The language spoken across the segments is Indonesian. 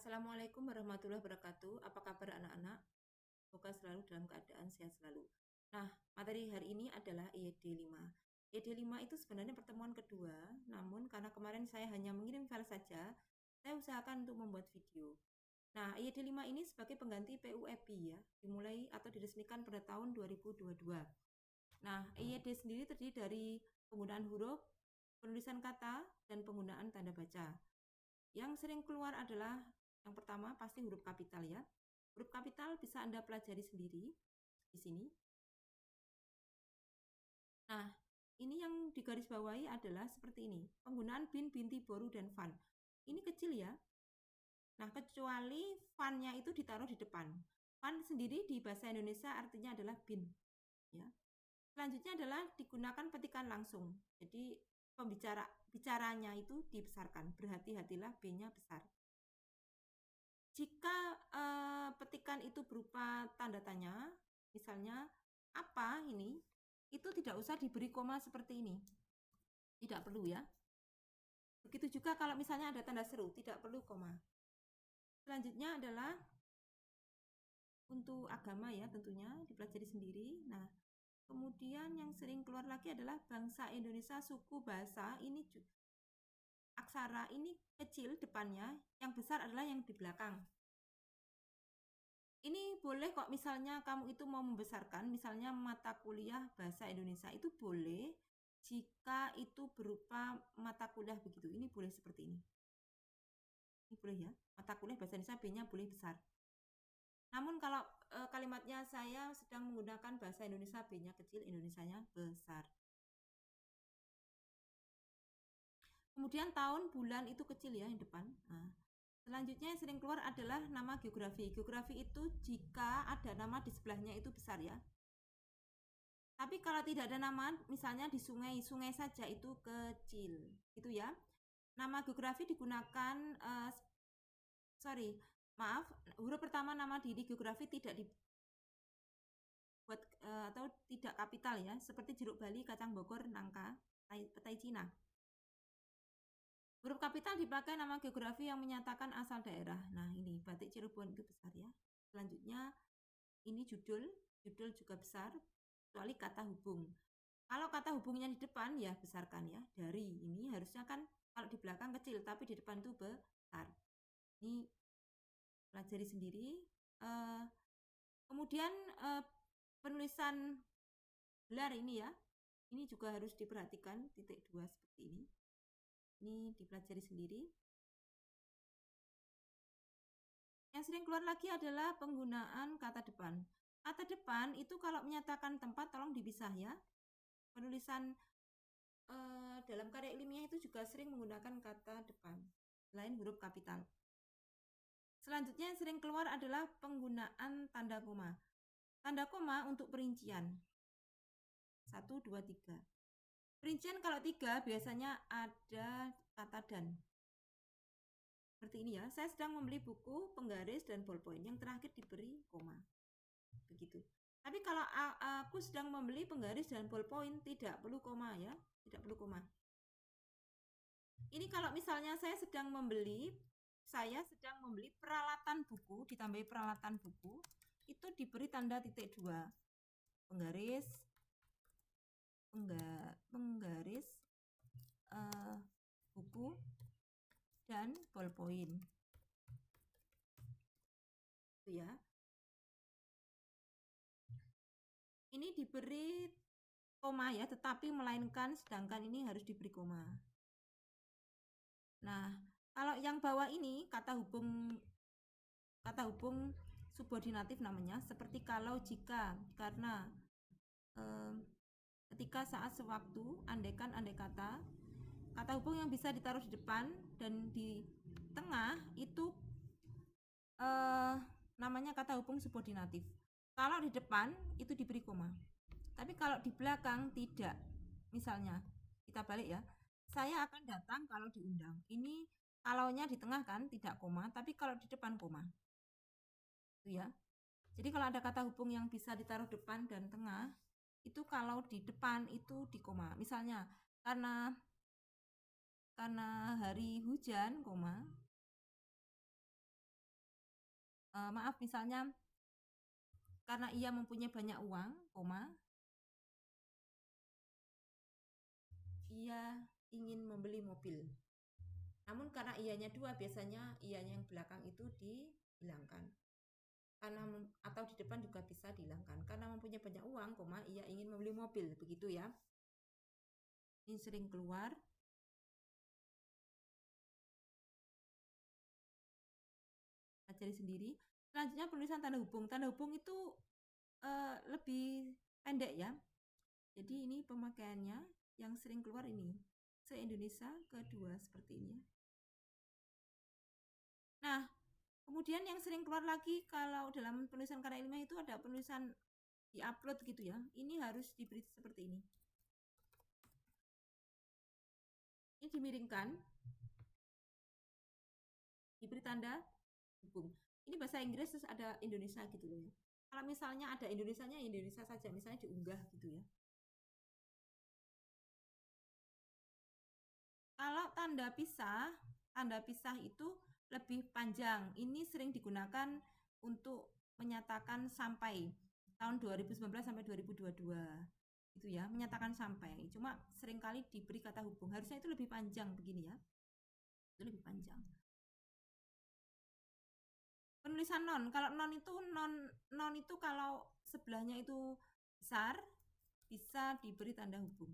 Assalamualaikum warahmatullahi wabarakatuh. Apa kabar anak-anak? Semoga selalu dalam keadaan sehat selalu. Nah, materi hari ini adalah EYD 5. EYD 5 itu sebenarnya pertemuan kedua, namun karena kemarin saya hanya mengirim file saja, saya usahakan untuk membuat video. Nah, EYD 5 ini sebagai pengganti PUEB ya, dimulai atau diresmikan pada tahun 2022. Nah, EYD sendiri terdiri dari penggunaan huruf, penulisan kata, dan penggunaan tanda baca. Yang sering keluar adalah yang pertama pasti huruf kapital ya. Huruf kapital bisa Anda pelajari sendiri di sini. Nah, ini yang digarisbawahi adalah seperti ini. Penggunaan bin, binti, boru, dan fan. Ini kecil ya. Nah, kecuali fan-nya itu ditaruh di depan. Fan sendiri di bahasa Indonesia artinya adalah bin. Ya. Selanjutnya adalah digunakan petikan langsung. Jadi bicaranya itu dibesarkan. Berhati-hatilah B-nya besar. Jika petikan itu berupa tanda tanya, misalnya apa ini, itu tidak usah diberi koma seperti ini. Tidak perlu ya. Begitu juga kalau misalnya ada tanda seru, tidak perlu koma. Selanjutnya adalah untuk agama ya tentunya, dipelajari sendiri. Nah, kemudian yang sering keluar lagi adalah bangsa Indonesia, suku, bahasa. Ini aksara ini kecil depannya, yang besar adalah yang di belakang. Ini boleh kok misalnya kamu itu mau membesarkan, misalnya mata kuliah bahasa Indonesia itu boleh jika itu berupa mata kuliah begitu. Ini boleh seperti ini. Ini boleh ya. Mata kuliah bahasa Indonesia B-nya boleh besar. Namun kalau kalimatnya saya sedang menggunakan bahasa Indonesia B-nya kecil, Indonesianya besar. Kemudian tahun, bulan itu kecil ya yang depan. Nah, selanjutnya yang sering keluar adalah nama geografi. Geografi itu jika ada nama di sebelahnya itu besar ya. Tapi kalau tidak ada nama, misalnya di sungai saja itu kecil, gitu ya. Nama geografi digunakan, huruf pertama nama di geografi tidak dibuat atau tidak kapital ya, seperti jeruk Bali, kacang Bogor, nangka, petai Cina. Huruf kapital dipakai nama geografi yang menyatakan asal daerah. Nah ini batik Cirebon itu besar ya. Selanjutnya ini judul juga besar, kecuali kata hubung. Kalau kata hubungnya di depan ya besarkan ya. Dari ini harusnya kan kalau di belakang kecil, tapi di depan itu besar. Ini pelajari sendiri. Kemudian penulisan gelar ini ya. Ini juga harus diperhatikan, titik 2 seperti ini. Ini dipelajari sendiri. Yang sering keluar lagi adalah penggunaan kata depan. Kata depan itu kalau menyatakan tempat tolong dipisah ya. Penulisan dalam karya ilmiah itu juga sering menggunakan kata depan, selain huruf kapital. Selanjutnya yang sering keluar adalah penggunaan tanda koma. Tanda koma untuk perincian. 1, 2, 3. Perincian kalau 3 biasanya ada kata dan. Seperti ini ya, saya sedang membeli buku, penggaris, dan ballpoint. Yang terakhir diberi koma. Begitu. Tapi kalau aku sedang membeli penggaris dan ballpoint, tidak perlu koma ya. Tidak perlu koma. Ini kalau misalnya saya sedang membeli peralatan buku, ditambahi peralatan buku, itu diberi tanda titik 2. Penggaris, buku, dan ballpoint. Itu ya. Ini diberi koma ya, tetapi melainkan sedangkan ini harus diberi koma. Nah, kalau yang bawah ini kata hubung subordinatif namanya, seperti kalau, jika, karena, ketika, saat, sewaktu, andaikan, andai kata. Kata hubung yang bisa ditaruh di depan dan di tengah itu namanya kata hubung subordinatif. Kalau di depan itu diberi koma. Tapi kalau di belakang tidak. Misalnya, kita balik ya. Saya akan datang kalau diundang. Ini kalaunya di tengah kan tidak koma, tapi kalau di depan koma. Itu ya. Jadi kalau ada kata hubung yang bisa ditaruh depan dan tengah, itu kalau di depan itu di koma. Misalnya, karena hari hujan, koma, maaf misalnya karena ia mempunyai banyak uang, koma, ia ingin membeli mobil. Namun karena ianya dua, biasanya ianya yang belakang itu dihilangkan. Karena atau di depan juga bisa dihilangkan. Karena mempunyai banyak uang, koma, ia ingin membeli mobil, begitu ya. Ini sering keluar. Pelajari sendiri. Selanjutnya penulisan tanda hubung. Tanda hubung itu lebih pendek ya. Jadi ini pemakaiannya yang sering keluar ini. Se-Indonesia kedua seperti ini. Nah, kemudian yang sering keluar lagi kalau dalam penulisan karya ilmiah itu ada penulisan di-upload gitu ya. Ini harus diberi seperti ini. Ini dimiringkan. Diberi tanda hubung. Ini bahasa Inggris terus ada Indonesia gitu loh ya. Kalau misalnya ada Indonesianya, Indonesia saja, misalnya diunggah gitu ya. Kalau tanda pisah itu lebih panjang. Ini sering digunakan untuk menyatakan sampai tahun 2019 sampai 2022. Gitu ya, menyatakan sampai. Cuma seringkali diberi kata hubung. Harusnya itu lebih panjang begini ya. Itu lebih panjang. Penulisan non. Kalau non itu kalau sebelahnya itu besar bisa diberi tanda hubung.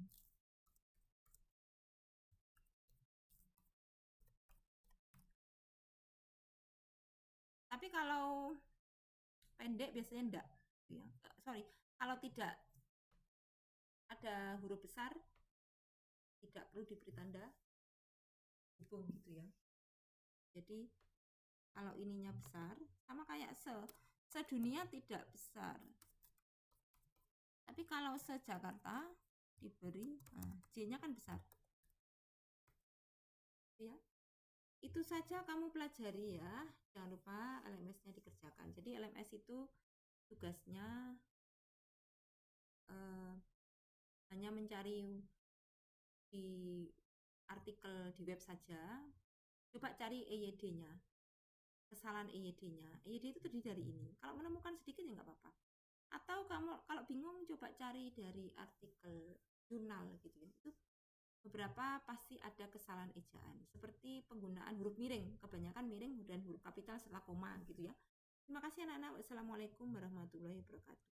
Tapi kalau pendek biasanya enggak. Ya. Sorry, kalau tidak ada huruf besar tidak perlu diberi tanda hubung gitu ya. Jadi kalau ininya besar sama kayak sedunia tidak besar. Tapi kalau se-Jakarta diberi J-nya kan besar. Ya. Itu saja kamu pelajari ya. Jangan lupa LMS-nya dikerjakan. Jadi LMS itu tugasnya hanya mencari di artikel di web saja. Coba cari EYD-nya. Kesalahan EYD-nya. EYD itu terdiri dari ini. Kalau menemukan sedikit ya nggak apa-apa. Atau kamu kalau bingung coba cari dari artikel jurnal gitu ya. Itu beberapa pasti ada kesalahan ejaan. Seperti penggunaan huruf miring. Kebanyakan miring dan huruf kapital setelah koma gitu ya. Terima kasih anak-anak. Wassalamualaikum warahmatullahi wabarakatuh.